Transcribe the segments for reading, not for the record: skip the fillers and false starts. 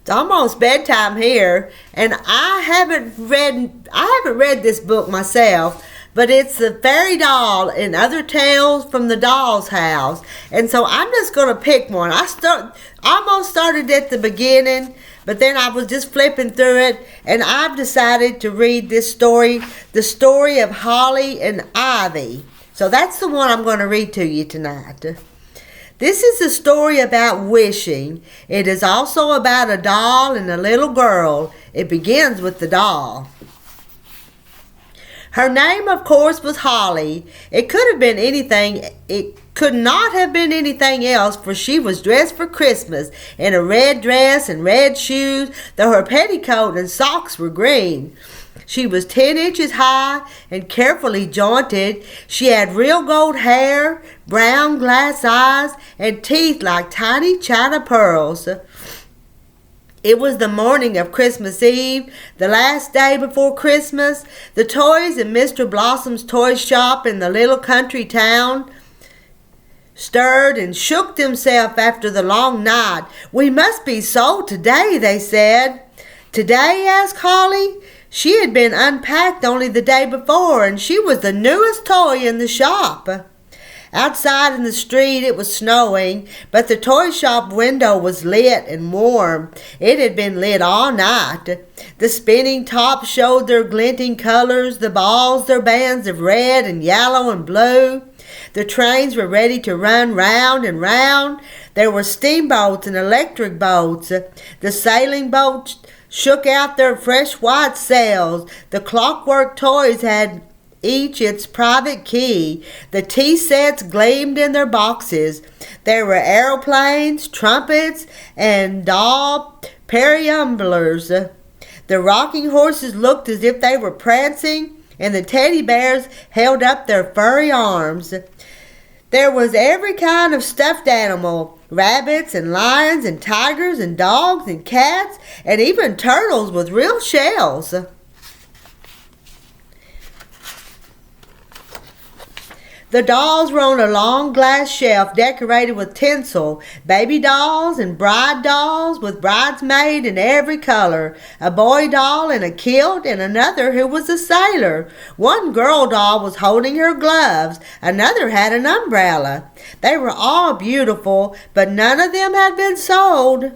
almost bedtime here, and I haven't read this book myself, but it's the fairy doll and other tales from the doll's house. And so I'm just going to pick one. Almost started at the beginning, but then I was just flipping through it, and I've decided to read this story, the story of Holly and Ivy. So that's the one I'm going to read to you tonight. This is a story about wishing. It is also about a doll and a little girl. It begins with the doll. Her name, of course, was Holly. It could not have been anything else, for she was dressed for Christmas in a red dress and red shoes, though her petticoat and socks were green. She was 10 inches high and carefully jointed. She had real gold hair, brown glass eyes, and teeth like tiny china pearls. It was the morning of Christmas Eve, the last day before Christmas. The toys in Mr. Blossom's toy shop in the little country town stirred and shook themselves after the long night. "We must be sold today," they said. "Today?" asked Holly. She had been unpacked only the day before, and she was the newest toy in the shop. Outside in the street it was snowing, but the toy shop window was lit and warm. It had been lit all night. The spinning tops showed their glinting colors, the balls their bands of red and yellow and blue. The trains were ready to run round and round. There were steamboats and electric boats. The sailing boats shook out their fresh white sails. The clockwork toys had each its private key. The tea sets gleamed in their boxes. There were aeroplanes, trumpets, and doll perambulars. The rocking horses looked as if they were prancing, and the teddy bears held up their furry arms. There was every kind of stuffed animal, rabbits and lions and tigers and dogs and cats, and even turtles with real shells. The dolls were on a long glass shelf decorated with tinsel, baby dolls and bride dolls with bridesmaid in every color, a boy doll in a kilt and another who was a sailor. One girl doll was holding her gloves, another had an umbrella. They were all beautiful, but none of them had been sold.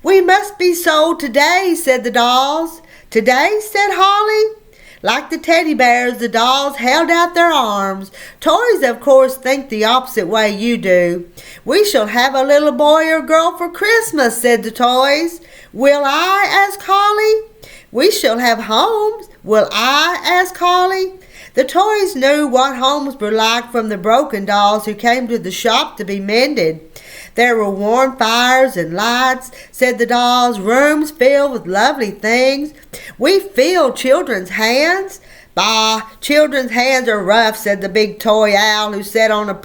"We must be sold today," said the dolls. "Today?" said Holly. Like the teddy bears, the dolls held out their arms. Toys, of course, think the opposite way you do. "We shall have a little boy or girl for Christmas," said the toys. "Will I?" asked Holly. "We shall have homes." "Will I?" asked Holly. The toys knew what homes were like from the broken dolls who came to the shop to be mended. There were warm fires and lights, said the dolls, rooms filled with lovely things. "We feel children's hands." "Bah, children's hands are rough," said the big toy owl who sat on a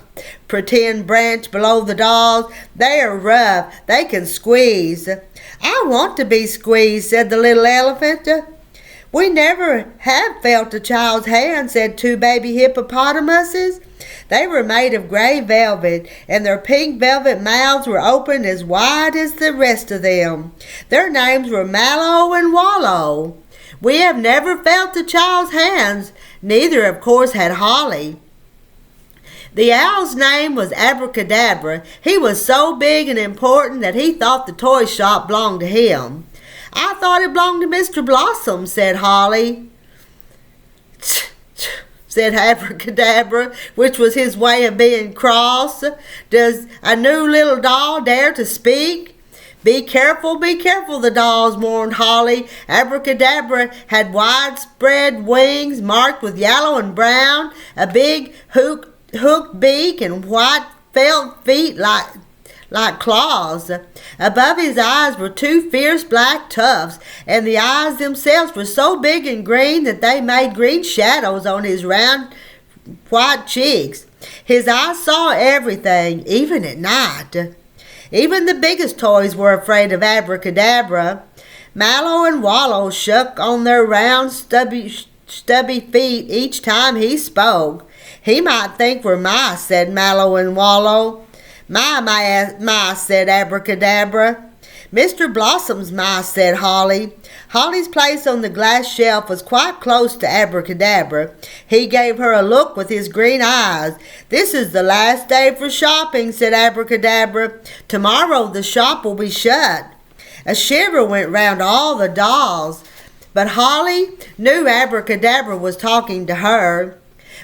pretend branch below the dolls. "They are rough. They can squeeze." "I want to be squeezed," said the little elephant. "We never have felt a child's hand," said two baby hippopotamuses. They were made of gray velvet, and their pink velvet mouths were open as wide as the rest of them. Their names were Mallow and Wallow. "We have never felt a child's hands." Neither, of course, had Holly. The owl's name was Abracadabra. He was so big and important that he thought the toy shop belonged to him. "I thought it belonged to Mr. Blossom," said Holly. Said Abracadabra, which was his way of being cross. "Does a new little doll dare to speak?" Be careful, the dolls warned Holly. Abracadabra had widespread wings marked with yellow and brown, a big hooked beak, and white felt feet like claws. Above his eyes were two fierce black tufts, and the eyes themselves were so big and green that they made green shadows on his round white cheeks. His eyes saw everything, even at night. Even the biggest toys were afraid of Abracadabra. Mallow and Wallow shook on their round stubby feet each time he spoke. "He might think we're mice," said Mallow and Wallow. My," said Abracadabra. Mr. Blossom's mice, said Holly. Holly's place on the glass shelf was quite close to Abracadabra. He gave her a look with his green eyes. This is the last day for shopping, said Abracadabra. Tomorrow the shop will be shut. A shiver went round all the dolls, but Holly knew Abracadabra was talking to her.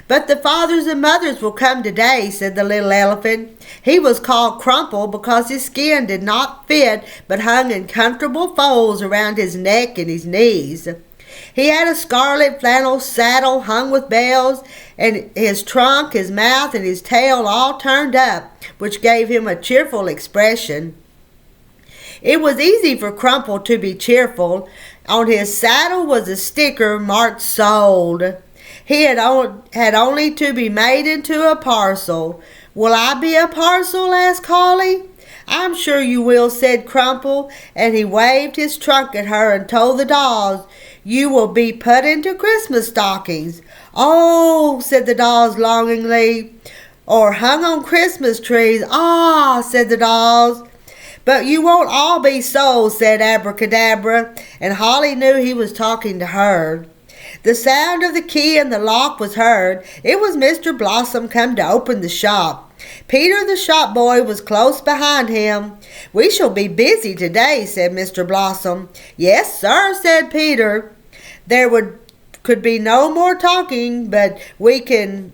But the fathers and mothers will come today, said the little elephant. He was called Crumple because his skin did not fit but hung in comfortable folds around his neck and his knees. He had a scarlet flannel saddle hung with bells, and his trunk, his mouth, and his tail all turned up, which gave him a cheerful expression. It was easy for Crumple to be cheerful. On his saddle was a sticker marked Sold. He had only to be made into a parcel. Will I be a parcel? Asked Holly. I'm sure you will, said Crumple, and he waved his trunk at her and told the dolls, you will be put into Christmas stockings. Oh, said the dolls longingly, or hung on Christmas trees. Ah, said the dolls. But you won't all be sold, said Abracadabra, and Holly knew he was talking to her. The sound of the key in the lock was heard. It was Mr. Blossom come to open the shop. Peter the shop boy was close behind him. We shall be busy today, said Mr. Blossom. Yes, sir, said Peter. There could be no more talking, but we can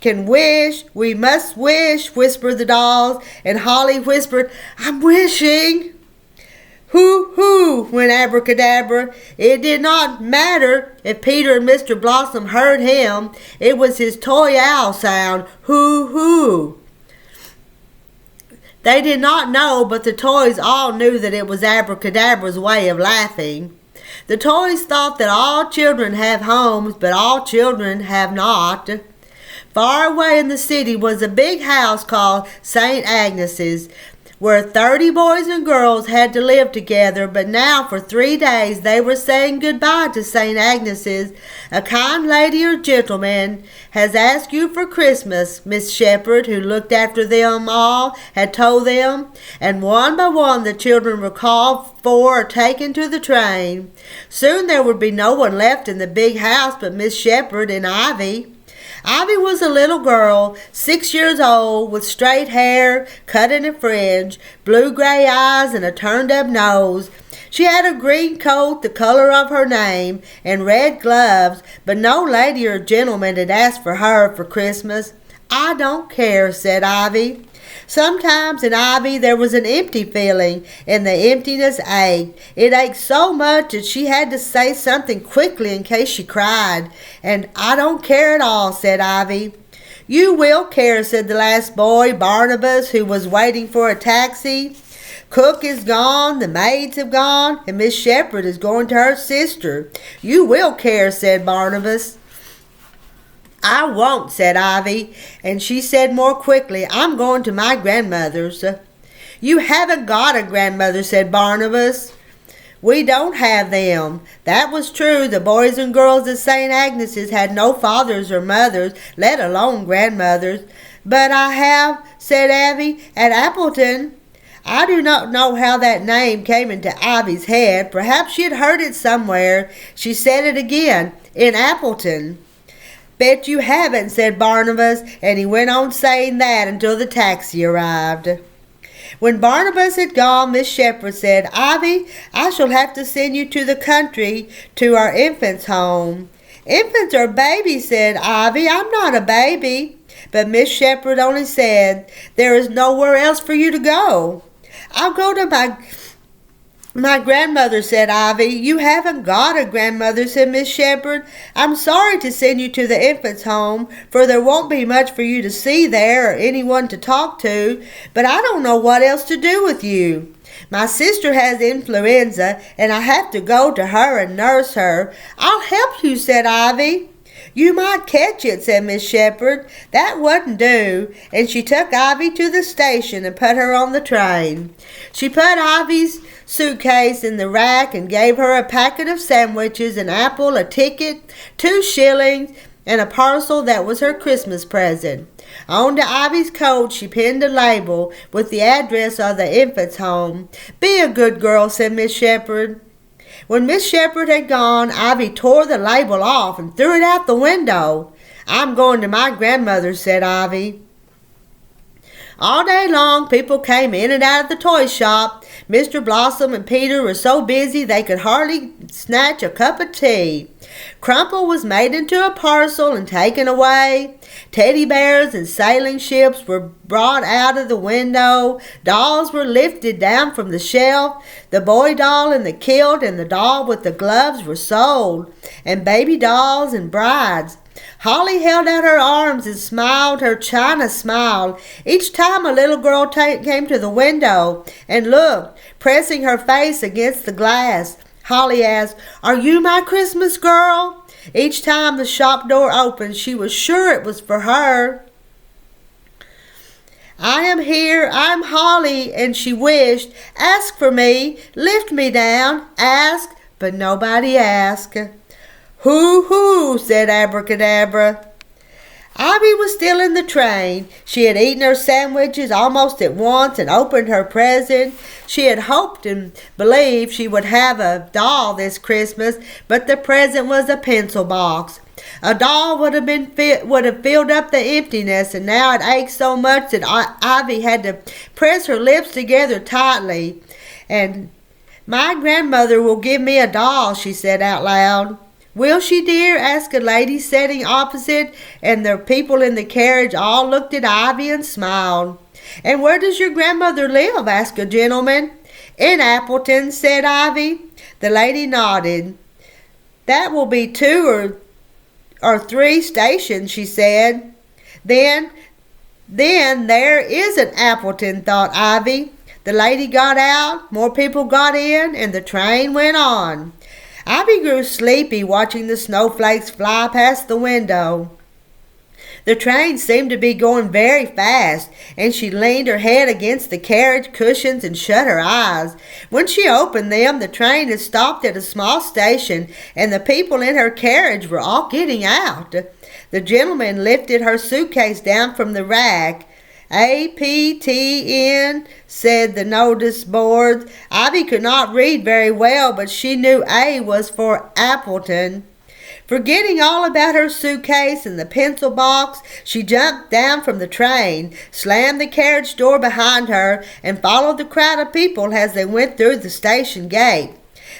wish. We must wish, whispered the dolls, and Holly whispered, I'm wishing. Hoo, hoo, went Abracadabra. It did not matter if Peter and Mr. Blossom heard him. It was his toy owl sound, hoo, hoo. They did not know, but the toys all knew that it was Abracadabra's way of laughing. The toys thought that all children have homes, but all children have not. Far away in the city was a big house called St. Agnes's, where 30 boys and girls had to live together, but now for 3 days they were saying goodbye to St. Agnes's. A kind lady or gentleman has asked you for Christmas, Miss Shepherd, who looked after them all, had told them, and one by one the children were called for or taken to the train. Soon there would be no one left in the big house but Miss Shepherd and Ivy. Ivy was a little girl, 6 years old, with straight hair, cut in a fringe, blue-gray eyes, and a turned-up nose. She had a green coat the color of her name and red gloves, but no lady or gentleman had asked for her for Christmas. I don't care, said Ivy. Sometimes in Ivy there was an empty feeling, and the emptiness ached. It ached so much that she had to say something quickly in case she cried. And I don't care at all, said Ivy. You will care, said the last boy, Barnabas, who was waiting for a taxi. Cook is gone, the maids have gone, and Miss Shepherd is going to her sister. You will care, said Barnabas. I won't, said Ivy, and she said more quickly, I'm going to my grandmother's. You haven't got a grandmother, said Barnabas. We don't have them. That was true. The boys and girls at St. Agnes's had no fathers or mothers, let alone grandmothers. But I have, said Ivy, at Appleton. I do not know how that name came into Ivy's head. Perhaps she had heard it somewhere. She said it again, in Appleton. Bet you haven't, said Barnabas, and he went on saying that until the taxi arrived. When Barnabas had gone, Miss Shepherd said, Ivy, I shall have to send you to the country, to our infants' home. Infants are babies, said Ivy. I'm not a baby. But Miss Shepherd only said, there is nowhere else for you to go. I'll go to my grandmother, said Ivy. You haven't got a grandmother, said Miss Shepherd. I'm sorry to send you to the infants' home, for there won't be much for you to see there or anyone to talk to, but I don't know what else to do with you. My sister has influenza, and I have to go to her and nurse her. I'll help you, said Ivy. You might catch it, said Miss Shepherd. That wouldn't do, and she took Ivy to the station and put her on the train. She put Ivy's suitcase in the rack and gave her a packet of sandwiches, an apple, a ticket, 2 shillings, and a parcel that was her Christmas present. On Ivy's coat she pinned a label with the address of the infant's home. "Be a good girl," said Miss Shepherd. When Miss Shepherd had gone, Ivy tore the label off and threw it out the window. "I'm going to my grandmother's," said Ivy. All day long people came in and out of the toy shop. Mr. Blossom and Peter were so busy they could hardly snatch a cup of tea. Crumple was made into a parcel and taken away. Teddy bears and sailing ships were brought out of the window. Dolls were lifted down from the shelf. The boy doll in the kilt and the doll with the gloves were sold, and baby dolls and brides. Holly held out her arms and smiled her China smile each time a little girl came to the window and looked, pressing her face against the glass. Holly asked, "Are you my Christmas girl?" Each time the shop door opened, she was sure it was for her. "I am here, I'm Holly," and she wished. "Ask for me, lift me down, ask," but nobody asked. "Hoo-hoo," said Abracadabra. Ivy was still in the train. She had eaten her sandwiches almost at once and opened her present. She had hoped and believed she would have a doll this Christmas, but the present was a pencil box. A doll would have filled up the emptiness, and now it ached so much that Ivy had to press her lips together tightly. "And my grandmother will give me a doll," she said out loud. "Will she, dear?" asked a lady sitting opposite, and the people in the carriage all looked at Ivy and smiled. "And where does your grandmother live?" asked a gentleman. "In Appleton," said Ivy. The lady nodded. "That will be 2 or 3 stations," she said. Then there isn't Appleton, thought Ivy. The lady got out, more people got in, and the train went on. Ivy grew sleepy watching the snowflakes fly past the window. The train seemed to be going very fast, and she leaned her head against the carriage cushions and shut her eyes. When she opened them, the train had stopped at a small station, and the people in her carriage were all getting out. The gentleman lifted her suitcase down from the rack. "APTN," said the notice board. Ivy could not read very well, but she knew A was for Appleton. Forgetting all about her suitcase and the pencil box, she jumped down from the train, slammed the carriage door behind her, and followed the crowd of people as they went through the station gate.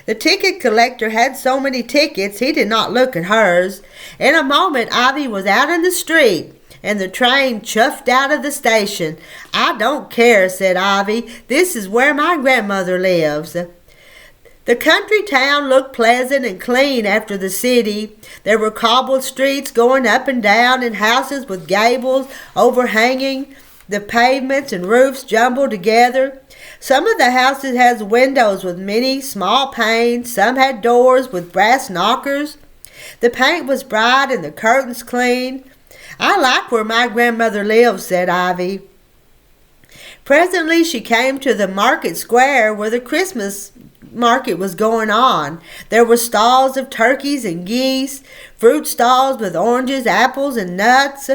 The ticket collector had so many tickets he did not look at hers. In a moment Ivy was out in the street, and the train chuffed out of the station. "I don't care," said Ivy. "This is where my grandmother lives." The country town looked pleasant and clean after the city. There were cobbled streets going up and down, and houses with gables overhanging the pavements and roofs jumbled together. Some of the houses had windows with many small panes. Some had doors with brass knockers. The paint was bright and the curtains clean. "I like where my grandmother lives," said Ivy. Presently she came to the market square where the Christmas market was going on. There were stalls of turkeys and geese, fruit stalls with oranges, apples, and nuts,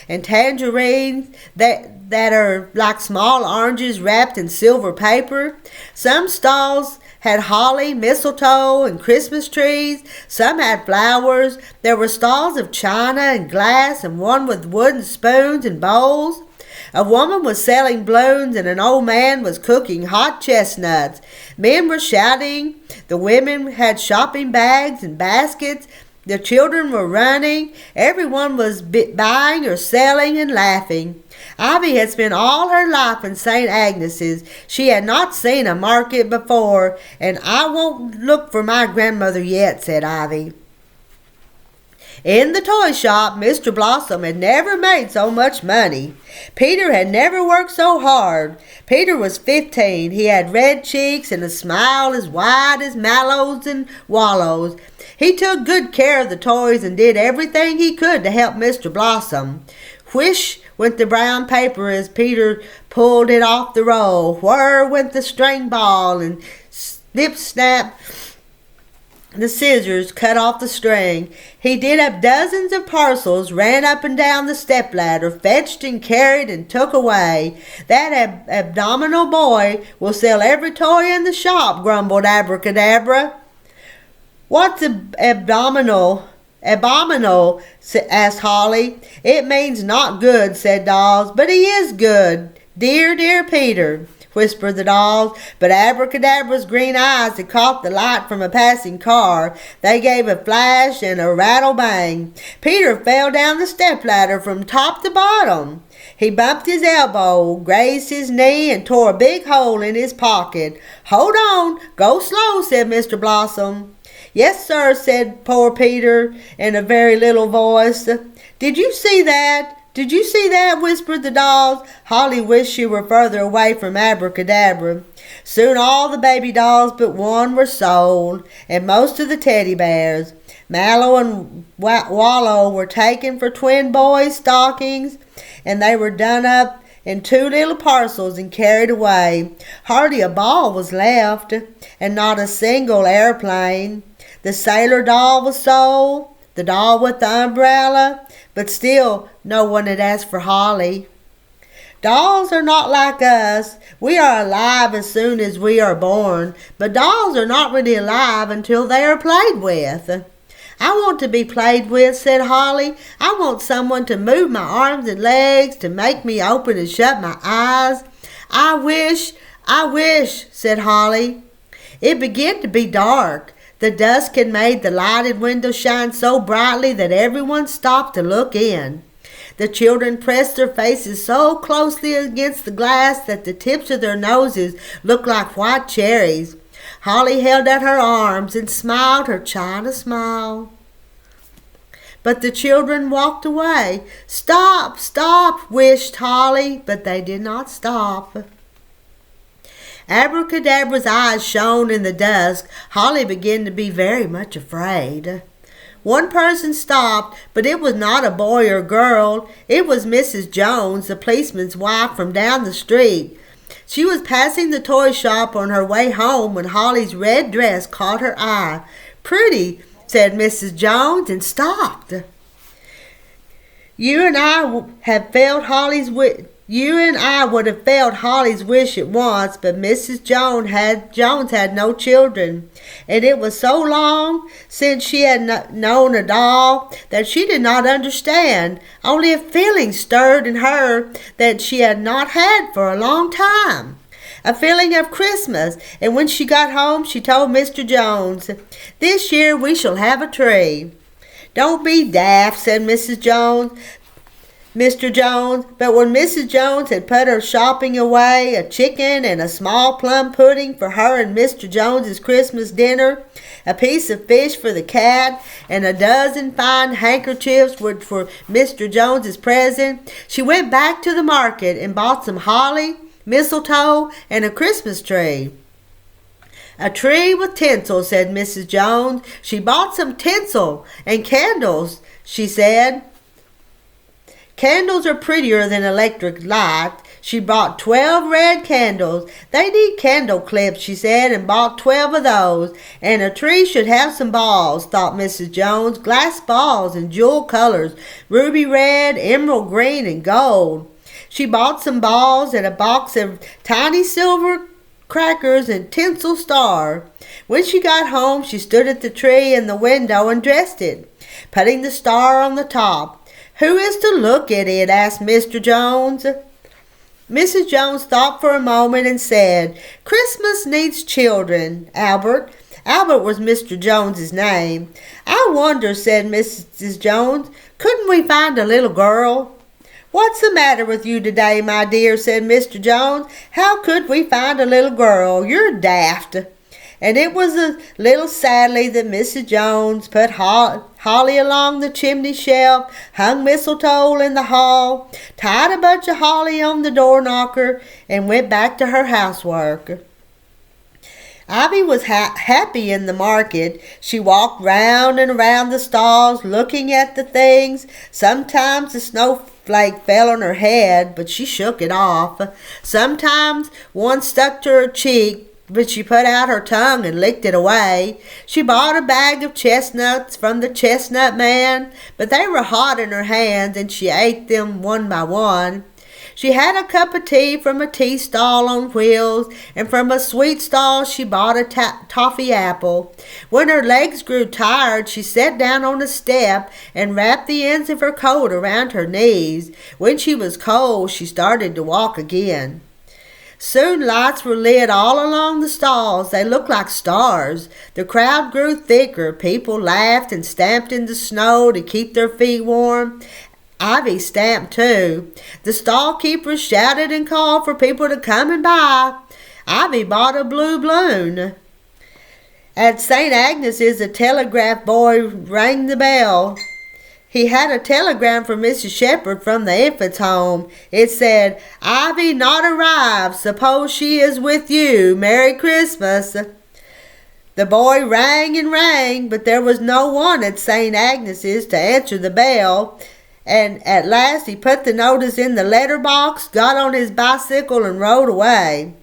and tangerines that are like small oranges wrapped in silver paper. Some stalls had holly, mistletoe, and Christmas trees. Some had flowers. There were stalls of china and glass, and one with wooden spoons and bowls. A woman was selling balloons, and an old man was cooking hot chestnuts. Men were shouting. The women had shopping bags and baskets. The children were running. Everyone was buying or selling and laughing. Ivy had spent all her life in St. Agnes's. She had not seen a market before. "And I won't look for my grandmother yet," said Ivy. In the toy shop, Mr. Blossom had never made so much money. Peter had never worked so hard. Peter was 15. He had red cheeks and a smile as wide as mallows and wallows. He took good care of the toys and did everything he could to help Mr. Blossom. Whish went the brown paper as Peter pulled it off the roll. Whir went the string ball, and snip snap the scissors, cut off the string. He did up dozens of parcels, ran up and down the stepladder, fetched and carried and took away. That abdominal boy will sell every toy in the shop, grumbled Abracadabra. What's abdominal? Abominable, asked Holly. It means not good, said Dolls, but he is good. Dear, dear Peter, whispered the dolls, but Abracadabra's green eyes had caught the light from a passing car. They gave a flash and a rattle bang. Peter fell down the stepladder from top to bottom. He bumped his elbow, grazed his knee, and tore a big hole in his pocket. Hold on, go slow, said Mr. Blossom. Yes, sir, said poor Peter in a very little voice. Did you see that? Did you see that? Whispered the dolls. Holly wished she were further away from Abracadabra. Soon all the baby dolls but one were sold, and most of the teddy bears. Mallow and Wallow were taken for twin boys' stockings, and they were done up in 2 little parcels and carried away. Hardly a ball was left, and not a single airplane. The sailor doll was sold, the doll with the umbrella, but still no one had asked for Holly. Dolls are not like us. We are alive as soon as we are born, but dolls are not really alive until they are played with. I want to be played with, said Holly. I want someone to move my arms and legs, to make me open and shut my eyes. I wish, said Holly. It began to be dark. The dusk had made the lighted window shine so brightly that everyone stopped to look in. The children pressed their faces so closely against the glass that the tips of their noses looked like white cherries. Holly held out her arms and smiled her china smile. But the children walked away. Stop, stop, wished Holly, but they did not stop. Abracadabra's eyes shone in the dusk. Holly began to be very much afraid. One person stopped, but it was not a boy or girl. It was Mrs. Jones, the policeman's wife from down the street. She was passing the toy shop on her way home when Holly's red dress caught her eye. Pretty, said Mrs. Jones, and stopped. You and I would have felt Holly's wish at once, but Mrs. Jones had no children, and it was so long since she had known a doll that she did not understand. Only a feeling stirred in her that she had not had for a long time. A feeling of Christmas, and when she got home she told Mr. Jones, "This year we shall have a tree." "Don't be daft," said Mr. Jones, but when Mrs. Jones had put her shopping away, a chicken and a small plum pudding for her and Mr. Jones's Christmas dinner, a piece of fish for the cat, and a dozen fine handkerchiefs for Mr. Jones's present, she went back to the market and bought some holly, mistletoe, and a Christmas tree. "A tree with tinsel," said Mrs. Jones. She bought some tinsel and candles, she said. Candles are prettier than electric light. She bought 12 red candles. They need candle clips, she said, and bought 12 of those. And a tree should have some balls, thought Mrs. Jones, glass balls in jewel colors, ruby red, emerald green, and gold. She bought some balls and a box of tiny silver crackers and tinsel star. When she got home, she stood at the tree in the window and dressed it, putting the star on the top. "Who is to look at it?" asked Mr. Jones. Mrs. Jones thought for a moment and said, "Christmas needs children, Albert." Albert was Mr. Jones's name. "I wonder," said Mrs. Jones, "couldn't we find a little girl?" "What's the matter with you today, my dear?" said Mr. Jones. "How could we find a little girl? You're daft." And it was a little sadly that Mrs. Jones put holly along the chimney shelf, hung mistletoe in the hall, tied a bunch of holly on the door knocker, and went back to her housework. Ivy was happy in the market. She walked round and around the stalls, looking at the things. Sometimes a snowflake fell on her head, but she shook it off. Sometimes one stuck to her cheek, but she put out her tongue and licked it away. She bought a bag of chestnuts from the chestnut man, but they were hot in her hands, and she ate them one by one. She had a cup of tea from a tea stall on wheels, and from a sweet stall she bought a toffee apple. When her legs grew tired, she sat down on a step and wrapped the ends of her coat around her knees. When she was cold, she started to walk again. Soon lights were lit all along the stalls. They looked like stars. The crowd grew thicker. People laughed and stamped in the snow to keep their feet warm. Ivy stamped too. The stall keepers shouted and called for people to come and buy. Ivy bought a blue balloon. At St. Agnes's, a telegraph boy rang the bell. He had a telegram from Mrs. Shepherd from the infant's home. It said, "Ivy not arrived. Suppose she is with you. Merry Christmas." The boy rang and rang, but there was no one at St. Agnes's to answer the bell. And at last he put the notice in the letter box, got on his bicycle, and rode away.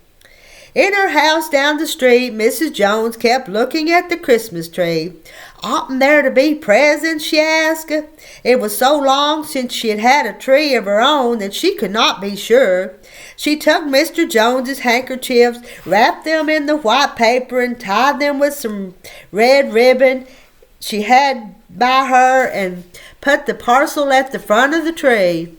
In her house down the street, Mrs. Jones kept looking at the Christmas tree. "Oughtn't there to be presents?" she asked. It was so long since she had had a tree of her own that she could not be sure. She took Mr. Jones's handkerchiefs, wrapped them in the white paper, and tied them with some red ribbon she had by her, and put the parcel at the front of the tree.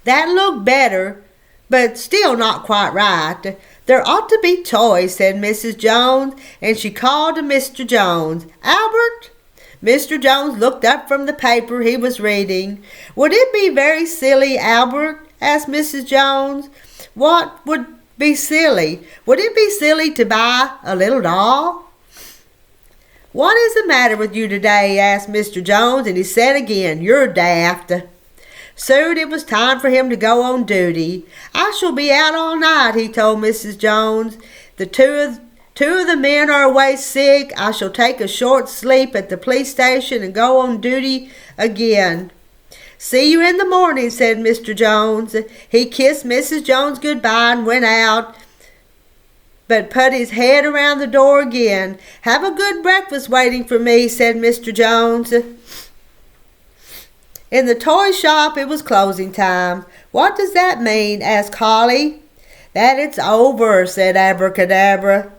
That looked better, but still not quite right. "There ought to be toys," said Mrs. Jones, and she called to Mr. Jones. "Albert?" Mr. Jones looked up from the paper he was reading. "Would it be very silly, Albert?" asked Mrs. Jones. "What would be silly? Would it be silly to buy a little doll?" "What is the matter with you today?" asked Mr. Jones, and he said again, "You're daft." Soon it was time for him to go on duty. "I shall be out all night," he told Mrs. Jones. "The two of the men are away sick. I shall take a short sleep at the police station and go on duty again." "See you in the morning," said Mr. Jones. He kissed Mrs. Jones goodbye and went out, but put his head around the door again. "Have a good breakfast waiting for me," said Mr. Jones. In the toy shop, it was closing time. "What does that mean?" asked Holly. "That it's over," said Abracadabra.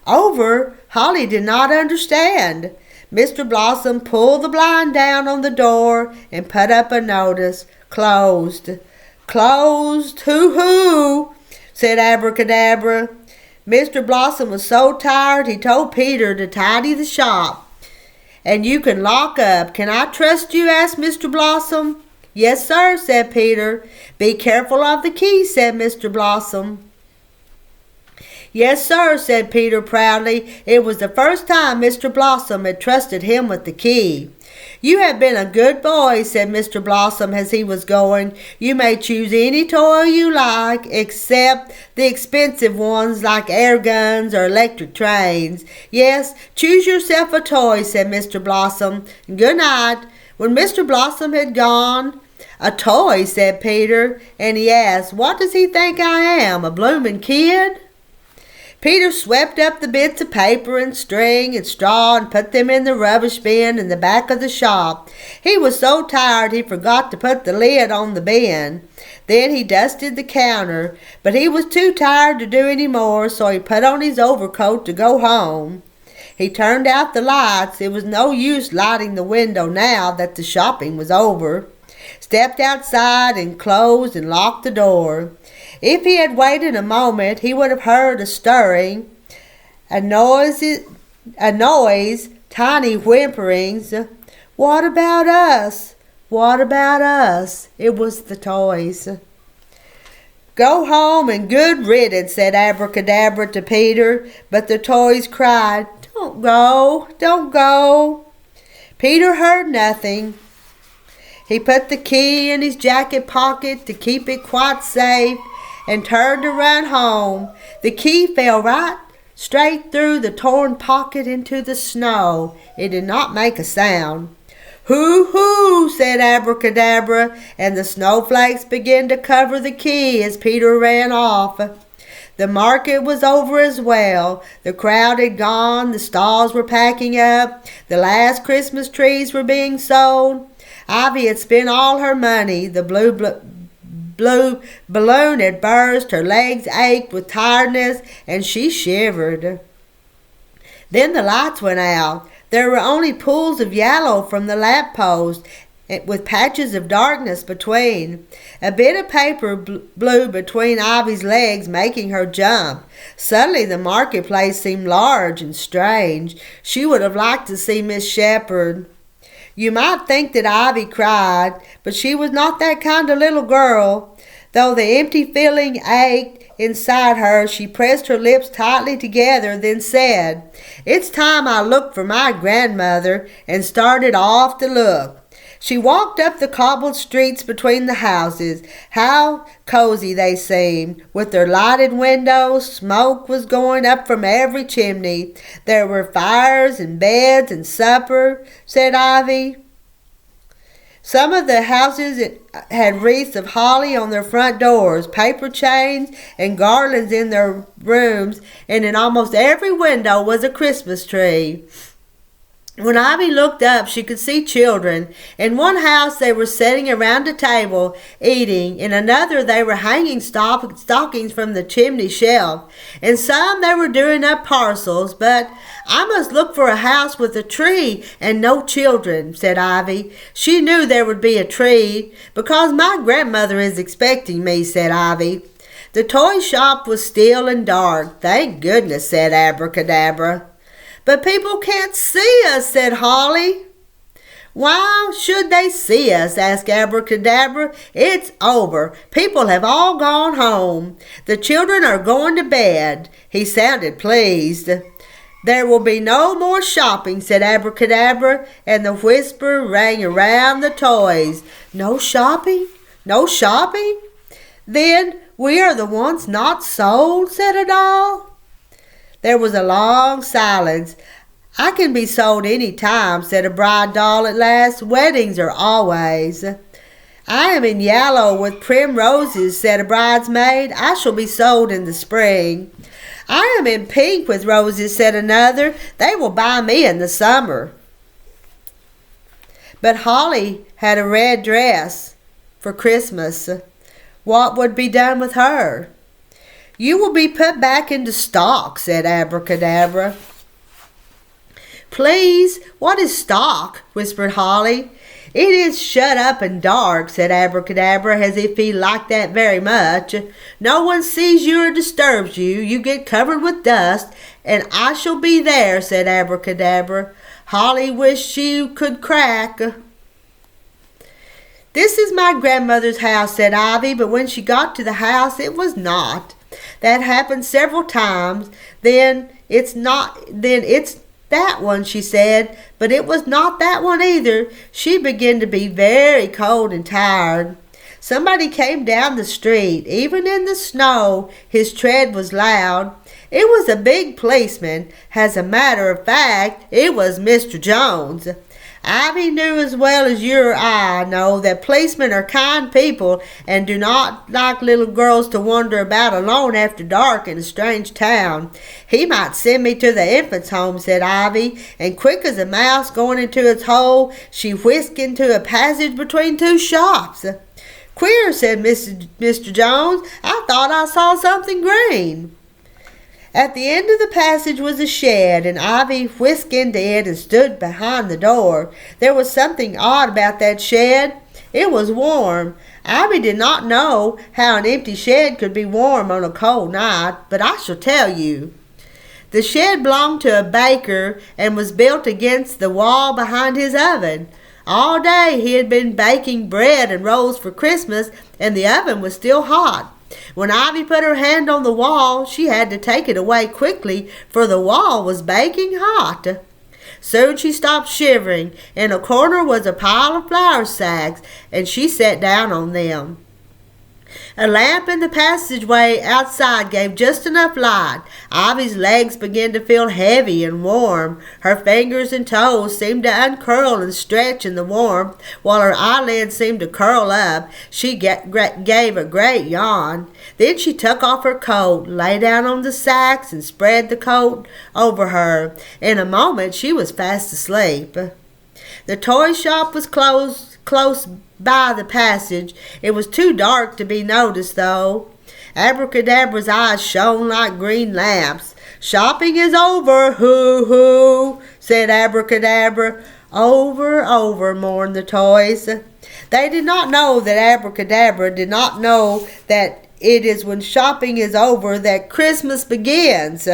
Over? Holly did not understand. Mr. Blossom pulled the blind down on the door and put up a notice. "Closed." "Closed? Hoo-hoo," said Abracadabra. Mr. Blossom was so tired he told Peter to tidy the shop. "And you can lock up. Can I trust you?" asked Mr. Blossom. "Yes, sir," said Peter. "Be careful of the key," said Mr. Blossom. "Yes, sir," said Peter proudly. It was the first time Mr. Blossom had trusted him with the key. "You have been a good boy," said Mr. Blossom as he was going. "You may choose any toy you like, except the expensive ones like air guns or electric trains. Yes, choose yourself a toy," said Mr. Blossom. "Good night." When Mr. Blossom had gone, "A toy," said Peter, and he asked, "What does he think I am, a bloomin' kid?" Peter swept up the bits of paper and string and straw and put them in the rubbish bin in the back of the shop. He was so tired he forgot to put the lid on the bin. Then he dusted the counter, but he was too tired to do any more, so he put on his overcoat to go home. He turned out the lights. It was no use lighting the window now that the shopping was over. Stepped outside and closed and locked the door. If he had waited a moment, he would have heard a stirring, a noise, tiny whimperings. "What about us? What about us?" It was the toys. "Go home and good riddance," said Abracadabra to Peter, but the toys cried, "Don't go, don't go." Peter heard nothing. He put the key in his jacket pocket to keep it quite safe and turned to run home. The key fell right straight through the torn pocket into the snow. It did not make a sound. "Hoo-hoo," said Abracadabra, and the snowflakes began to cover the key as Peter ran off. The market was over as well. The crowd had gone, the stalls were packing up, the last Christmas trees were being sold. Ivy had spent all her money. The blue balloon had burst, her legs ached with tiredness, and she shivered. Then the lights went out. There were only pools of yellow from the lamp post, with patches of darkness between. A bit of paper blew between Ivy's legs, making her jump. Suddenly the marketplace seemed large and strange. She would have liked to see Miss Shepherd. You might think that Ivy cried, but she was not that kind of little girl. Though the empty feeling ached inside her, she pressed her lips tightly together, then said, "It's time I looked for my grandmother," and started off to look. She walked up the cobbled streets between the houses. How cozy they seemed, with their lighted windows. Smoke was going up from every chimney. There were fires and beds and supper, said Ivy. Some of the houses had wreaths of holly on their front doors, paper chains, and garlands in their rooms, and in almost every window was a Christmas tree. When Ivy looked up, she could see children. In one house they were sitting around a table, eating. In another they were hanging stockings from the chimney shelf. In some they were doing up parcels. "But I must look for a house with a tree and no children," said Ivy. She knew there would be a tree. "Because my grandmother is expecting me," said Ivy. The toy shop was still and dark. "Thank goodness," said Abracadabra. "But people can't see us," said Holly. "Why should they see us?" asked Abracadabra. "It's over. People have all gone home. The children are going to bed." He sounded pleased. "There will be no more shopping," said Abracadabra, and the whisper rang around the toys. "No shopping? No shopping? Then we are the ones not sold," said a doll. There was a long silence. "I can be sold any time," said a bride doll at last. "Weddings are always." "I am in yellow with prim roses," said a bridesmaid. "I shall be sold in the spring." "I am in pink with roses," said another. "They will buy me in the summer." But Holly had a red dress for Christmas. What would be done with her? "You will be put back into stock," said Abracadabra. "Please, what is stock?" whispered Holly. "It is shut up and dark," said Abracadabra, as if he liked that very much. "No one sees you or disturbs you. You get covered with dust, and I shall be there," said Abracadabra. Holly wished she could crack. "This is my grandmother's house," said Ivy, but when she got to the house it was not. That happened several times. Then it's that one," she said. But it was not that one either. She began to be very cold and tired. Somebody came down the street. Even in the snow, his tread was loud. It was a big policeman. As a matter of fact, it was Mr. Jones. Ivy knew as well as you or I know that policemen are kind people and do not like little girls to wander about alone after dark in a strange town. "He might send me to the infants' home," said Ivy, and quick as a mouse going into its hole, she whisked into a passage between two shops. "Queer," said Mr. Jones. "I thought I saw something green." At the end of the passage was a shed, and Ivy whisked into it and stood behind the door. There was something odd about that shed. It was warm. Ivy did not know how an empty shed could be warm on a cold night, but I shall tell you. The shed belonged to a baker and was built against the wall behind his oven. All day he had been baking bread and rolls for Christmas, and the oven was still hot. When Ivy put her hand on the wall, she had to take it away quickly, for the wall was baking hot. Soon she stopped shivering. In a corner was a pile of flour sacks, and she sat down on them. A lamp in the passageway outside gave just enough light. Ivy's legs began to feel heavy and warm. Her fingers and toes seemed to uncurl and stretch in the warmth, while her eyelids seemed to curl up. She gave a great yawn. Then she took off her coat, lay down on the sacks, and spread the coat over her. In a moment she was fast asleep. The toy shop was close by the passage. It was too dark to be noticed, though. Abracadabra's eyes shone like green lamps. "Shopping is over, hoo-hoo," said Abracadabra. Over, mourned the toys. They did not know that Abracadabra did not know that it is when shopping is over that Christmas begins.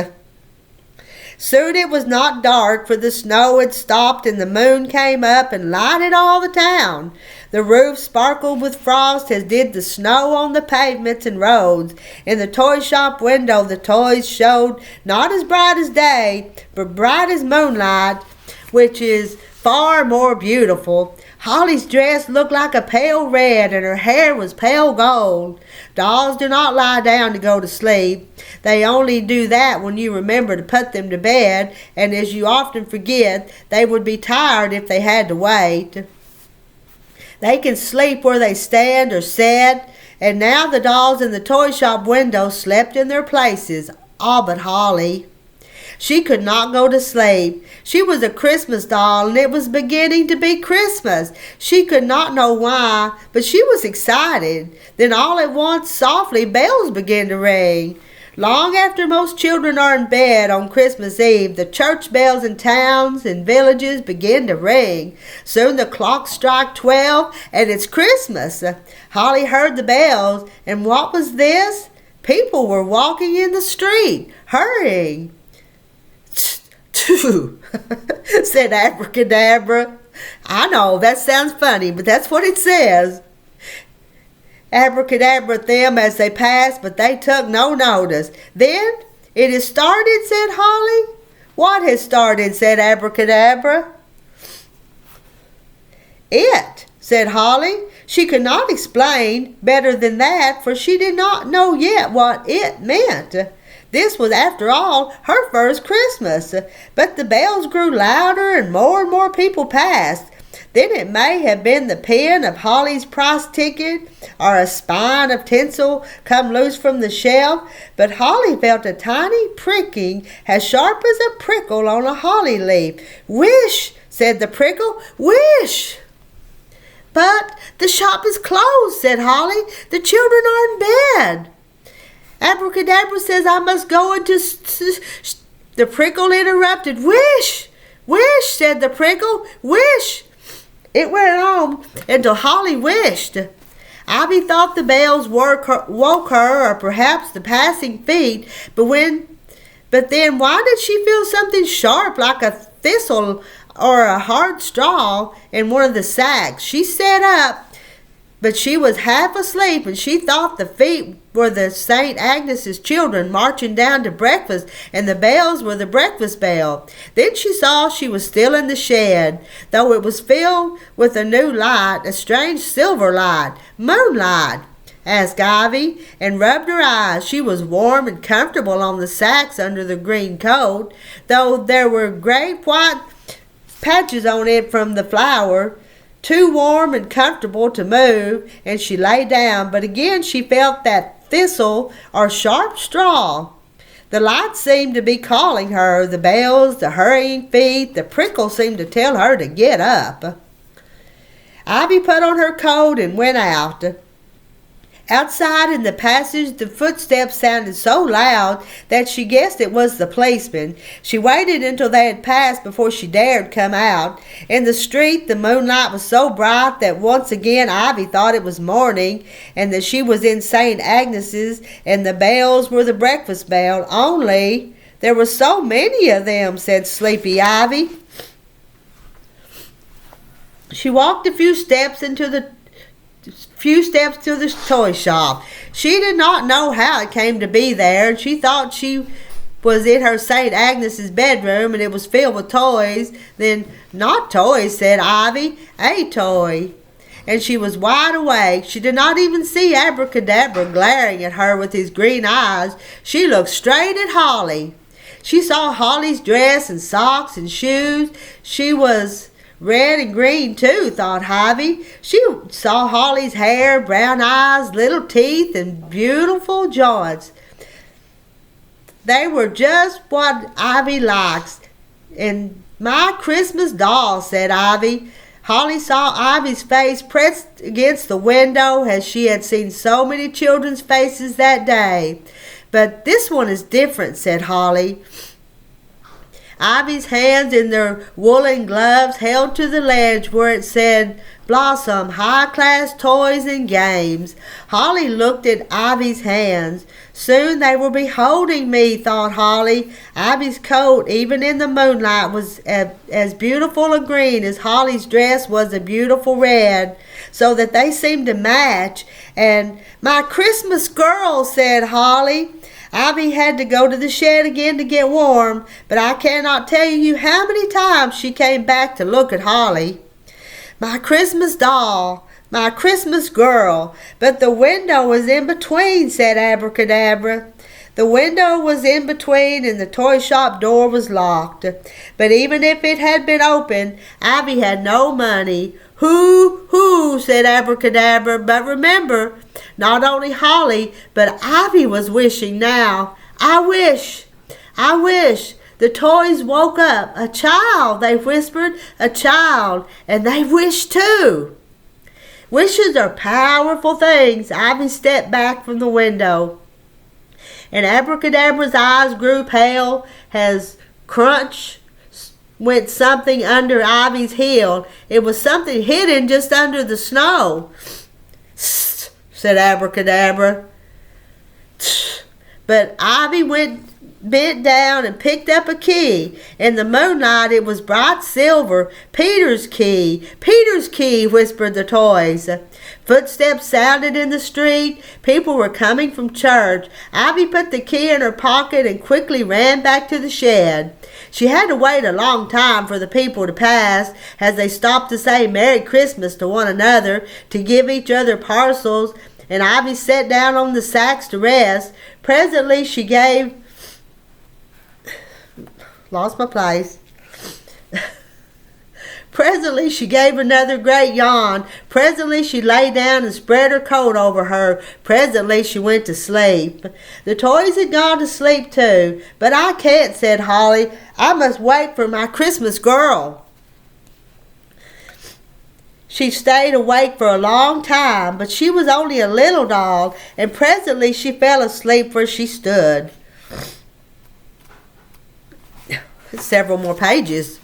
Soon it was not dark, for the snow had stopped and the moon came up and lighted all the town. The roof sparkled with frost, as did the snow on the pavements and roads. In the toy shop window the toys showed not as bright as day, but bright as moonlight, which is far more beautiful. Holly's dress looked like a pale red, and her hair was pale gold. Dolls do not lie down to go to sleep. They only do that when you remember to put them to bed, and as you often forget, they would be tired if they had to wait. They can sleep where they stand or sit, and now the dolls in the toy shop window slept in their places, all but Holly. She could not go to sleep. She was a Christmas doll, and it was beginning to be Christmas. She could not know why, but she was excited. Then all at once, softly, bells began to ring. Long after most children are in bed on Christmas Eve, the church bells in towns and villages begin to ring. Soon the clocks strike 12, and it's Christmas. Holly heard the bells, and what was this? People were walking in the street, hurrying. "Too," said Abracadabra. "I know, that sounds funny, but that's what it says." Abracadabra at them as they passed, but they took no notice. "Then it has started," said Holly. "What has started?" said Abracadabra. "It," said Holly. She could not explain better than that, for she did not know yet what it meant. This was, after all, her first Christmas. But the bells grew louder and more people passed. Then it may have been the pin of Holly's price ticket or a spine of tinsel come loose from the shelf, but Holly felt a tiny pricking as sharp as a prickle on a holly leaf. "Wish," said the prickle, "wish." "But the shop is closed," said Holly. "The children are in bed." "Abracadabra says I must go into..." The prickle interrupted. "Wish, wish," said the prickle, "wish." It went on until Holly wished. Ivy thought the bells woke her, or perhaps the passing feet, but then why did she feel something sharp like a thistle or a hard straw in one of the sacks? She sat up, but she was half asleep, and she thought the feet were the St. Agnes's children marching down to breakfast, and the bells were the breakfast bell. Then she saw she was still in the shed, though it was filled with a new light, a strange silver light. "Moonlight?" asked Ivy, and rubbed her eyes. She was warm and comfortable on the sacks under the green coat, though there were great white patches on it from the flour. Too warm and comfortable to move, and she lay down, but again she felt that thistle or sharp straw. The light seemed to be calling her, the bells, the hurrying feet, the prickle seemed to tell her to get up. Ivy put on her coat and went out. Outside in the passage, the footsteps sounded so loud that she guessed it was the policeman. She waited until they had passed before she dared come out. In the street, the moonlight was so bright that once again Ivy thought it was morning, and that she was in St. Agnes's, and the bells were the breakfast bell. Only there were so many of them, said sleepy Ivy. She walked a few steps to the toy shop. She did not know how it came to be there, and she thought she was in her St. Agnes's bedroom, and it was filled with toys. Then, "Not toys," said Ivy, "a toy." and she was wide awake. She did not even see Abracadabra glaring at her with his green eyes. She looked straight at Holly. She saw Holly's dress and socks and shoes. She was red and green too, thought Ivy. She saw Holly's hair, brown eyes, little teeth, and beautiful joints. They were just what Ivy likes. And my Christmas doll, said Ivy. Holly saw Ivy's face pressed against the window as she had seen so many children's faces that day. But this one is different, said Holly. Ivy's hands in their woolen gloves held to the ledge where it said, Blossom, high-class toys and games. Holly looked at Ivy's hands. Soon they will be holding me, thought Holly. Ivy's coat, even in the moonlight, was as beautiful a green as Holly's dress was a beautiful red, so that they seemed to match. And, my Christmas girl, said Holly. Ivy had to go to the shed again to get warm, but I cannot tell you how many times she came back to look at Holly. My Christmas doll, my Christmas girl, but the window was in between, said Abracadabra. The window was in between and the toy shop door was locked. But even if it had been open, Ivy had no money. Hoo, said Abracadabra, but remember, not only Holly, but Ivy was wishing now. I wish. The toys woke up. A child, they whispered, a child, and they wished too. Wishes are powerful things. Ivy stepped back from the window, and Abracadabra's eyes grew pale as crunch went something under Ivy's heel. It was something hidden just under the snow. Sst, said Abracadabra. But Ivy bent down and picked up a key. In the moonlight it was bright silver. Peter's key, whispered the toys. Footsteps sounded in the street. People were coming from church. Ivy put the key in her pocket and quickly ran back to the shed. She had to wait a long time for the people to pass as they stopped to say Merry Christmas to one another, to give each other parcels, and Ivy sat down on the sacks to rest. Presently she gave... Lost my place. Presently she gave another great yawn. Presently she lay down and spread her coat over her. Presently she went to sleep. The toys had gone to sleep too. But I can't, said Holly. I must wait for my Christmas girl. She stayed awake for a long time, but she was only a little doll, and presently she fell asleep where she stood. Several more pages.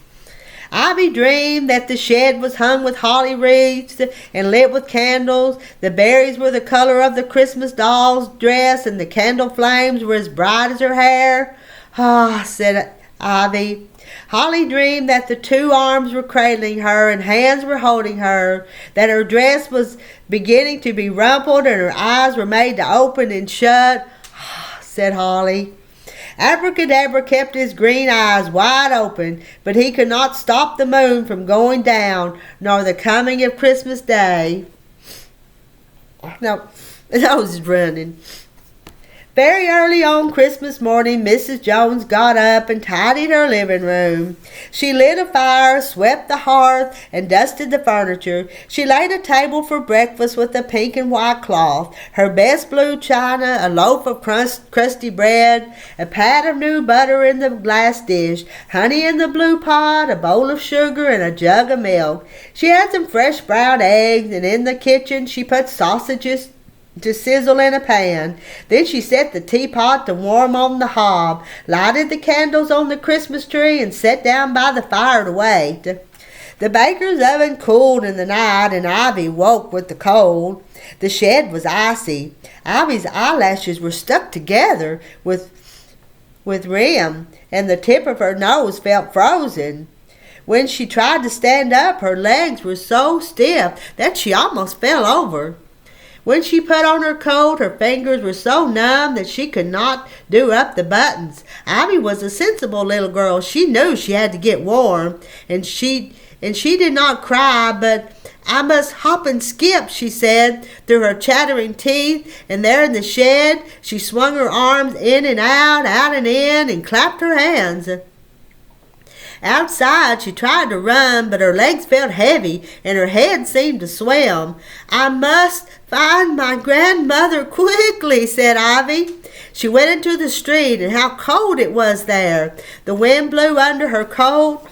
Ivy dreamed that the shed was hung with holly wreaths and lit with candles. The berries were the color of the Christmas doll's dress, and the candle flames were as bright as her hair. Ah, said Ivy. Holly dreamed that the two arms were cradling her and hands were holding her, that her dress was beginning to be rumpled and her eyes were made to open and shut. Ah, said Holly. Abracadabra kept his green eyes wide open, but he could not stop the moon from going down, nor the coming of Christmas Day. No, the nose is running. Very early on Christmas morning, Mrs. Jones got up and tidied her living room. She lit a fire, swept the hearth, and dusted the furniture. She laid a table for breakfast with a pink and white cloth, her best blue china, a loaf of crusty bread, a pat of new butter in the glass dish, honey in the blue pot, a bowl of sugar, and a jug of milk. She had some fresh brown eggs, and in the kitchen she put sausages to sizzle in a pan. Then she set the teapot to warm on the hob, lighted the candles on the Christmas tree, and sat down by the fire to wait. The baker's oven cooled in the night, and Ivy woke with the cold. The shed was icy. Ivy's eyelashes were stuck together with rheum, and the tip of her nose felt frozen. When she tried to stand up, her legs were so stiff that she almost fell over. When she put on her coat, her fingers were so numb that she could not do up the buttons. Ivy was a sensible little girl. She knew she had to get warm, and she did not cry, but I must hop and skip, she said through her chattering teeth, and there in the shed she swung her arms in and out and in, and clapped her hands. Outside she tried to run, but her legs felt heavy and her head seemed to swim. I must find my grandmother quickly, said Ivy. She went into the street, and how cold it was there. The wind blew under her coat.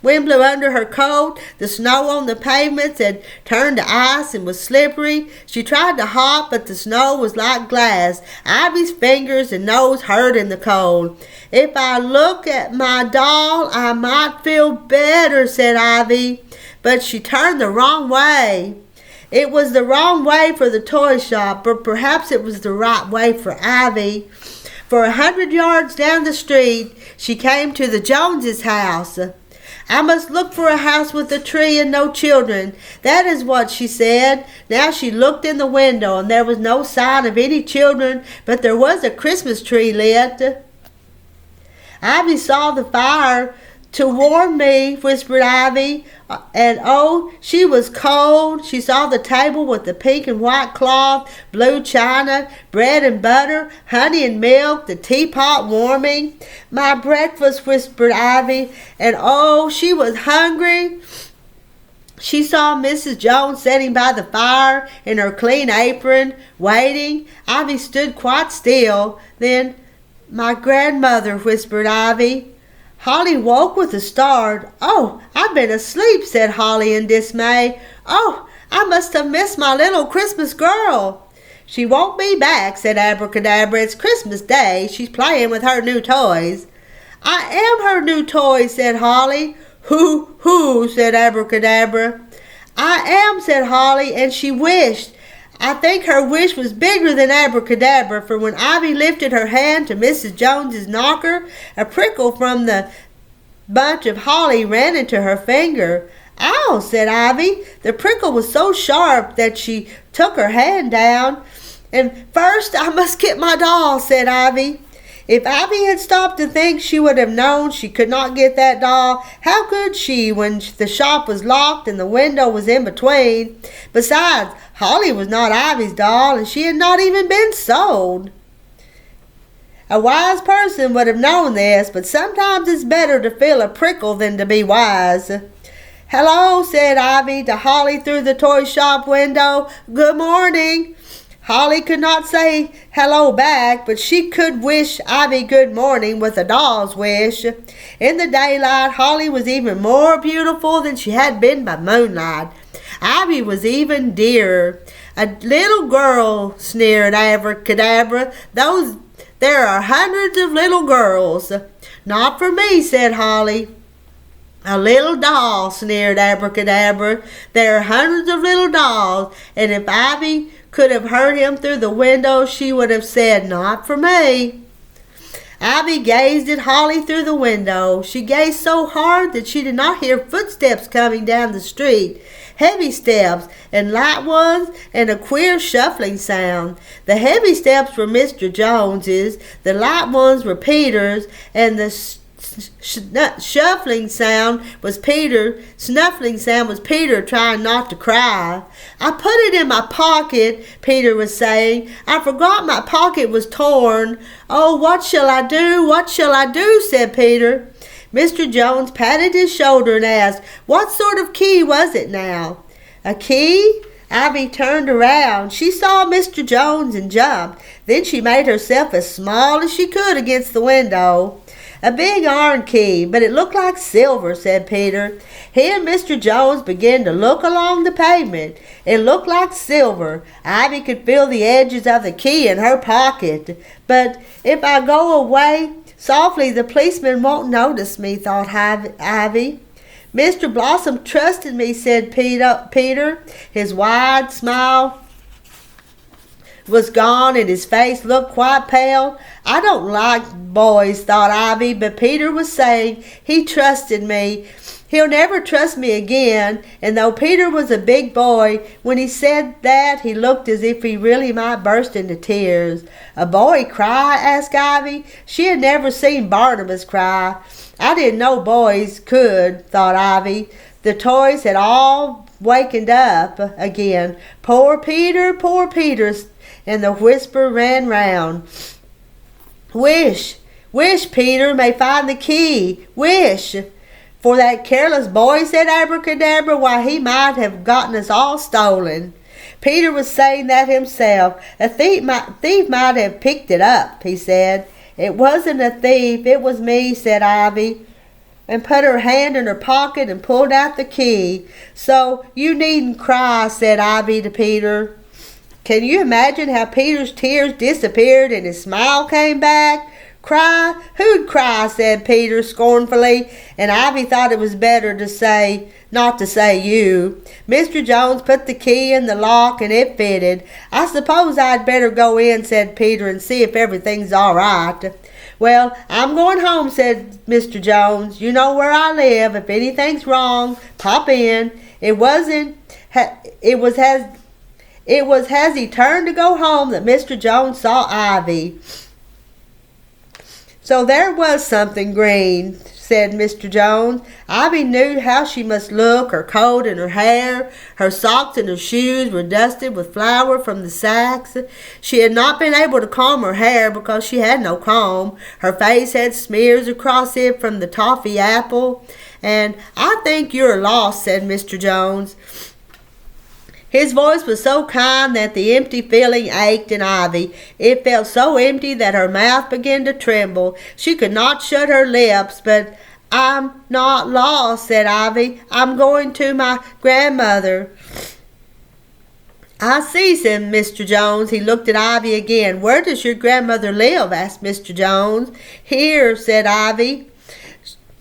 The snow on the pavements had turned to ice and was slippery. She tried to hop, but the snow was like glass. Ivy's fingers and nose hurt in the cold. If I look at my doll, I might feel better, said Ivy. But she turned the wrong way. It was the wrong way for the toy shop, but perhaps it was the right way for Ivy. For 100 yards down the street, she came to the Joneses' house. I must look for a house with a tree and no children. That is what she said. Now she looked in the window, and there was no sign of any children, but there was a Christmas tree lit. Ivy saw the fire to warm me, whispered Ivy, and oh, she was cold. She saw the table with the pink and white cloth, blue china, bread and butter, honey and milk, the teapot warming. My breakfast, whispered Ivy, and oh, she was hungry. She saw Mrs. Jones sitting by the fire in her clean apron, waiting. Ivy stood quite still. Then, my grandmother, whispered Ivy. Holly woke with a start. Oh, I've been asleep, said Holly in dismay. Oh, I must have missed my little Christmas girl. She won't be back, said Abracadabra. It's Christmas Day. She's playing with her new toys. I am her new toy, said Holly. Who, said Abracadabra. I am, said Holly, and she wished. I think her wish was bigger than Abracadabra, for when Ivy lifted her hand to Mrs. Jones's knocker, a prickle from the bunch of holly ran into her finger. Ow, said Ivy. The prickle was so sharp that she took her hand down. And first I must get my doll, said Ivy. If Ivy had stopped to think, she would have known she could not get that doll. How could she when the shop was locked and the window was in between? Besides, Holly was not Ivy's doll, and she had not even been sold. A wise person would have known this, but sometimes it's better to feel a prickle than to be wise. Hello, said Ivy to Holly through the toy shop window. Good morning. Holly could not say hello back, but she could wish Ivy good morning with a doll's wish. In the daylight, Holly was even more beautiful than she had been by moonlight. Ivy was even dearer. A little girl, sneered Abracadabra. There are hundreds of little girls. Not for me, said Holly. A little doll, sneered Abracadabra. There are hundreds of little dolls, and if Ivy could have heard him through the window, she would have said, not for me. Ivy gazed at Holly through the window. She gazed so hard that she did not hear footsteps coming down the street. Heavy steps, and light ones, and a queer shuffling sound. The heavy steps were Mr. Jones's, the light ones were Peter's, and the snuffling sound was Peter trying not to cry. I put it in my pocket, Peter was saying. I forgot my pocket was torn. Oh, what shall I do? What shall I do? Said Peter. Mr. Jones patted his shoulder and asked, what sort of key was it now? A key? Ivy turned around. She saw Mr. Jones and jumped. Then she made herself as small as she could against the window. A big iron key, but it looked like silver, said Peter. He and Mr. Jones began to look along the pavement. It looked like silver. Ivy could feel the edges of the key in her pocket. But if I go away softly, the policeman won't notice me, thought Ivy. Mr. Blossom trusted me, said Peter. His wide smile was gone and his face looked quite pale. I don't like boys, thought Ivy, but Peter was saying he trusted me. He'll never trust me again. And though Peter was a big boy, when he said that, he looked as if he really might burst into tears. A boy cry? Asked Ivy. She had never seen Barnabas cry. I didn't know boys could, thought Ivy. The toys had all wakened up again. Poor Peter, and the whisper ran round. Wish Peter may find the key. Wish. For that careless boy, said Abracadabra, why, he might have gotten us all stolen. Peter was saying that himself. A thief might have picked it up, he said. It wasn't a thief, it was me, said Ivy, and put her hand in her pocket and pulled out the key. So you needn't cry, said Ivy to Peter. Can you imagine how Peter's tears disappeared and his smile came back? Cry? Who'd cry? Said Peter scornfully, and Ivy thought it was better not to say you. Mr. Jones put the key in the lock and it fitted. I suppose I'd better go in, said Peter, and see if everything's all right. Well, I'm going home, said Mr. Jones. You know where I live. If anything's wrong, pop in. It was as he turned to go home that Mr. Jones saw Ivy. So there was something green, said Mr. Jones. Ivy knew how she must look, her coat and her hair. Her socks and her shoes were dusted with flour from the sacks. She had not been able to comb her hair because she had no comb. Her face had smears across it from the toffee apple. And I think you're lost, said Mr. Jones. His voice was so kind that the empty feeling ached in Ivy. It felt so empty that her mouth began to tremble. She could not shut her lips, but I'm not lost, said Ivy. I'm going to my grandmother. I see, said Mr. Jones. He looked at Ivy again. Where does your grandmother live? Asked Mr. Jones. Here, said Ivy.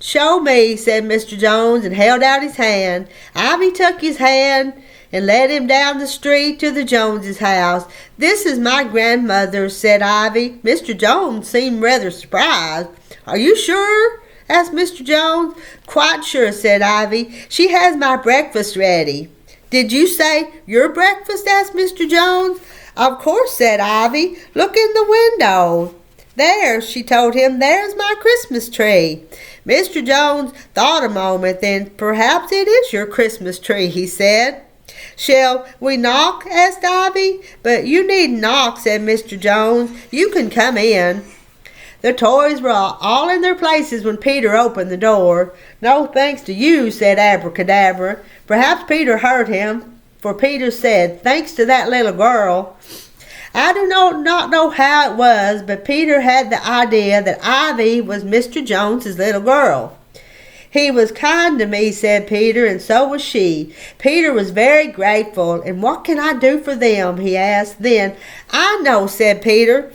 Show me, said Mr. Jones, and held out his hand. Ivy took his hand and led him down the street to the Joneses' house. This is my grandmother, said Ivy. Mr. Jones seemed rather surprised. Are you sure? Asked Mr. Jones. Quite sure, said Ivy. She has my breakfast ready. Did you say your breakfast? Asked Mr. Jones. Of course, said Ivy. Look in the window. There, she told him, there's my Christmas tree. Mr. Jones thought a moment, then perhaps it is your Christmas tree, he said. Shall we knock? Asked Ivy. But you needn't knock, said Mr. Jones. You can come in. The toys were all in their places when Peter opened the door. No thanks to you, said Abracadabra. Perhaps Peter heard him, for Peter said, thanks to that little girl. I do not know how it was, but Peter had the idea that Ivy was Mr. Jones's little girl. He was kind to me, said Peter, and so was she. Peter was very grateful. And what can I do for them? He asked. Then, I know, said Peter.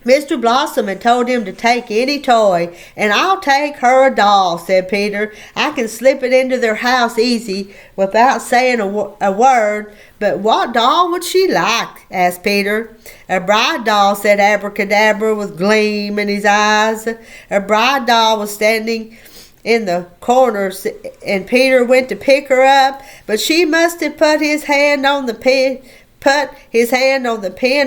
Mr. Blossom had told him to take any toy, and I'll take her a doll, said Peter. I can slip it into their house easy without saying a word. But what doll would she like? Asked Peter. A bride doll, said Abracadabra with gleam in his eyes. A bride doll was standing in the corner, and Peter went to pick her up, but she must have put his hand on the pin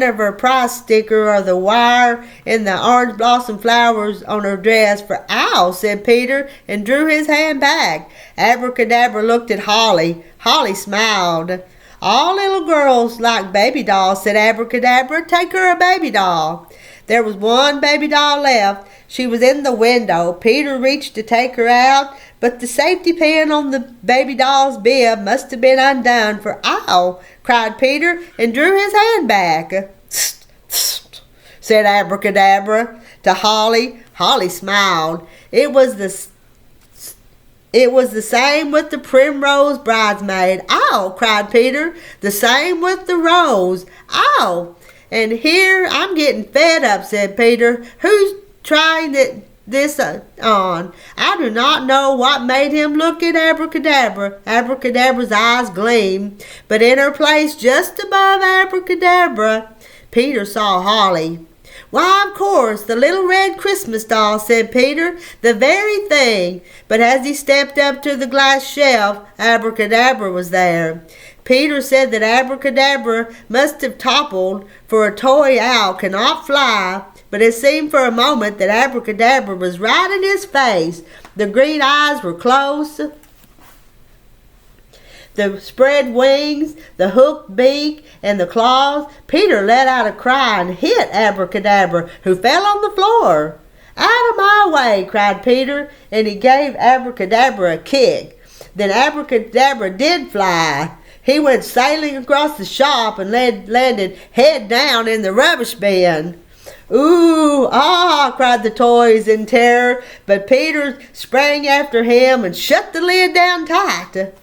of her price sticker or the wire in the orange blossom flowers on her dress. For ow, said Peter, and drew his hand back. Abracadabra looked at Holly. Holly smiled. All little girls like baby dolls, said Abracadabra. Take her a baby doll. There was one baby doll left. She was in the window. Peter reached to take her out, but the safety pin on the baby doll's bib must have been undone, for ow, cried Peter, and drew his hand back. Tst, tst, said Abracadabra to Holly. Holly smiled. It was the same with the primrose bridesmaid. Ow, cried Peter. The same with the rose. Ow. And here I'm getting fed up, said Peter. Who's trying this on? I do not know what made him look at Abracadabra. Abracadabra's eyes gleamed, but in her place just above Abracadabra, Peter saw Holly. "Why, of course, the little red Christmas doll," said Peter. "The very thing." But as he stepped up to the glass shelf, Abracadabra was there. Peter said that Abracadabra must have toppled, for a toy owl cannot fly, but it seemed for a moment that Abracadabra was right in his face. The green eyes were close, the spread wings, the hooked beak, and the claws. Peter let out a cry and hit Abracadabra, who fell on the floor. "Out of my way!" cried Peter, and he gave Abracadabra a kick. Then Abracadabra did fly. He went sailing across the shop and landed head down in the rubbish bin. "Ooh, ah!" cried the toys in terror, but Peter sprang after him and shut the lid down tight.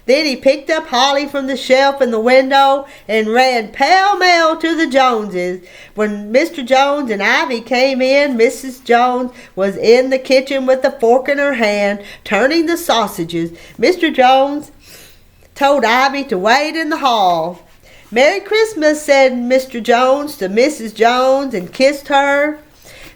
Then he picked up Holly from the shelf in the window and ran pell-mell to the Joneses. When Mr. Jones and Ivy came in, Mrs. Jones was in the kitchen with a fork in her hand, turning the sausages. Mr. Jones told Ivy to wait in the hall. "Merry Christmas," said Mr. Jones to Mrs. Jones and kissed her.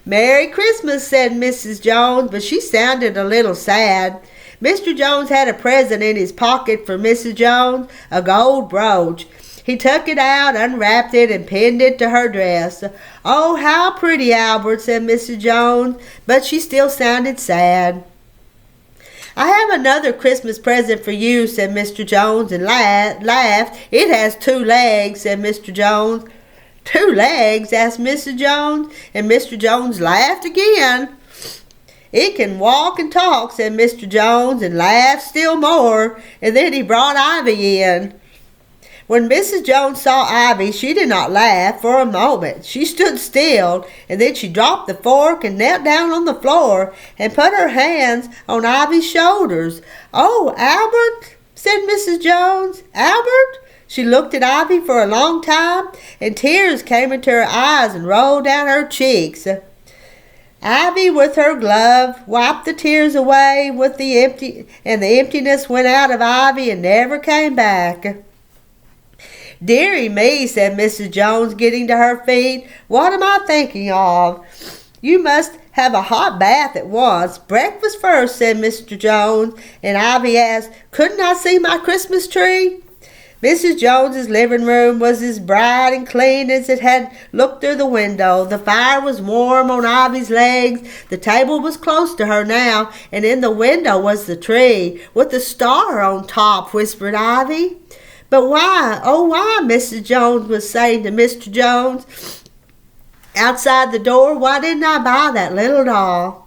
"Merry Christmas," said Mrs. Jones, but she sounded a little sad. Mr. Jones had a present in his pocket for Mrs. Jones, a gold brooch. He took it out, unwrapped it, and pinned it to her dress. "Oh, how pretty, Albert," said Mrs. Jones, but she still sounded sad. "I have another Christmas present for you," said Mr. Jones, and laughed. "It has 2 legs," said Mr. Jones. "2 legs?" asked Mrs. Jones, and Mr. Jones laughed again. "It can walk and talk," said Mr. Jones, and laughed still more, and then he brought Ivy in. When Mrs. Jones saw Ivy, she did not laugh for a moment. She stood still, and then she dropped the fork and knelt down on the floor and put her hands on Ivy's shoulders. "Oh, Albert," said Mrs. Jones. "Albert?" She looked at Ivy for a long time, and tears came into her eyes and rolled down her cheeks. Ivy, with her glove, wiped the tears away with the emptiness went out of Ivy and never came back. "Dearie me," said Mrs. Jones, getting to her feet. "What am I thinking of? You must have a hot bath at once." "Breakfast first," said Mr. Jones, and Ivy asked, "Couldn't I see my Christmas tree?" Mrs. Jones's living room was as bright and clean as it had looked through the window. The fire was warm on Ivy's legs. The table was close to her now, and in the window was the tree, with the star on top, whispered Ivy. "But why, oh why," Mrs. Jones was saying to Mr. Jones outside the door, "why didn't I buy that little doll?"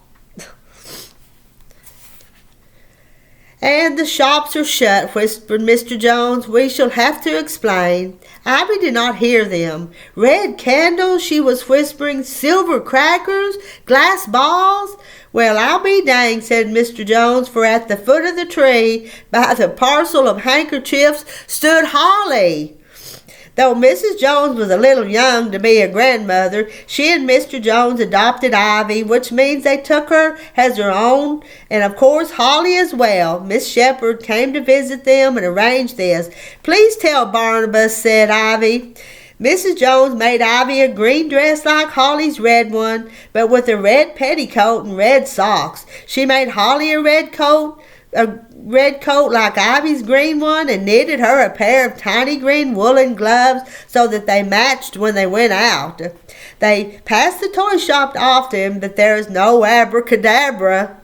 "And the shops are shut," whispered Mr. Jones. "We shall have to explain." Ivy did not hear them. "Red candles," she was whispering, "silver crackers, glass balls." "Well, I'll be danged," said Mr. Jones, for at the foot of the tree, by the parcel of handkerchiefs, stood Holly. Though Mrs. Jones was a little young to be a grandmother, she and Mr. Jones adopted Ivy, which means they took her as their own, and of course Holly as well. Miss Shepherd came to visit them and arranged this. "Please tell Barnabas," said Ivy. Mrs. Jones made Ivy a green dress like Holly's red one, but with a red petticoat and red socks. She made Holly a red coat like Ivy's green one, and knitted her a pair of tiny green woolen gloves so that they matched when they went out. They passed the toy shop often, but there is no Abracadabra.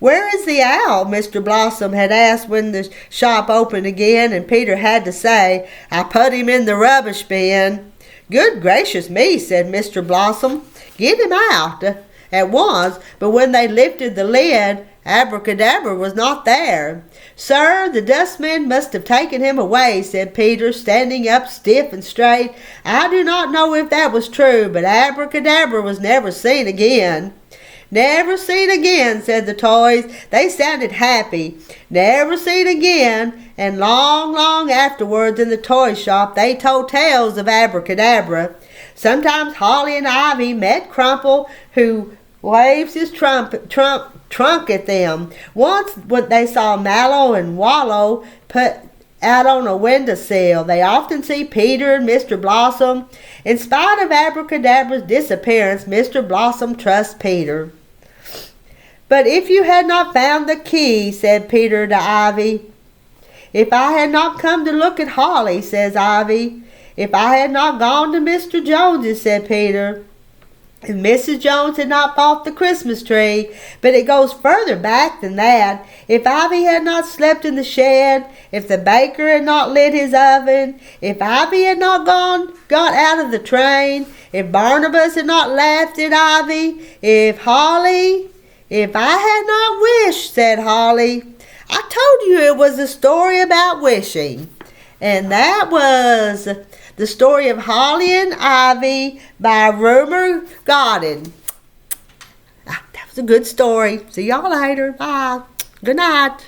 "Where is the owl?" Mr. Blossom had asked when the shop opened again, and Peter had to say, "I put him in the rubbish bin." "Good gracious me," said Mr. Blossom. "Get him out at once." But when they lifted the lid, Abracadabra was not there. "Sir, the dustman must have taken him away," said Peter, standing up stiff and straight. "I do not know if that was true, but Abracadabra was never seen again." "Never seen again," said the toys. They sounded happy. Never seen again. And long, long afterwards in the toy shop they told tales of Abracadabra. Sometimes Holly and Ivy met Crumple, who waves his trunk at them. Once when they saw Mallow and Wallow out on a windowsill. They often see Peter and Mr. Blossom. In spite of Abracadabra's disappearance, Mr. Blossom trusts Peter. "But if you had not found the key," said Peter to Ivy. "If I had not come to look at Holly," says Ivy. "If I had not gone to Mr. Jones's," said Peter. "If Mrs. Jones had not bought the Christmas tree." But it goes further back than that. "If Ivy had not slept in the shed, if the baker had not lit his oven, if Ivy had not got out of the train, if Barnabas had not laughed at Ivy, if Holly, if I had not wished," said Holly. I told you it was a story about wishing. And that was the story of Holly and Ivy by Rumer Godden. That was a good story. See y'all later. Bye. Good night.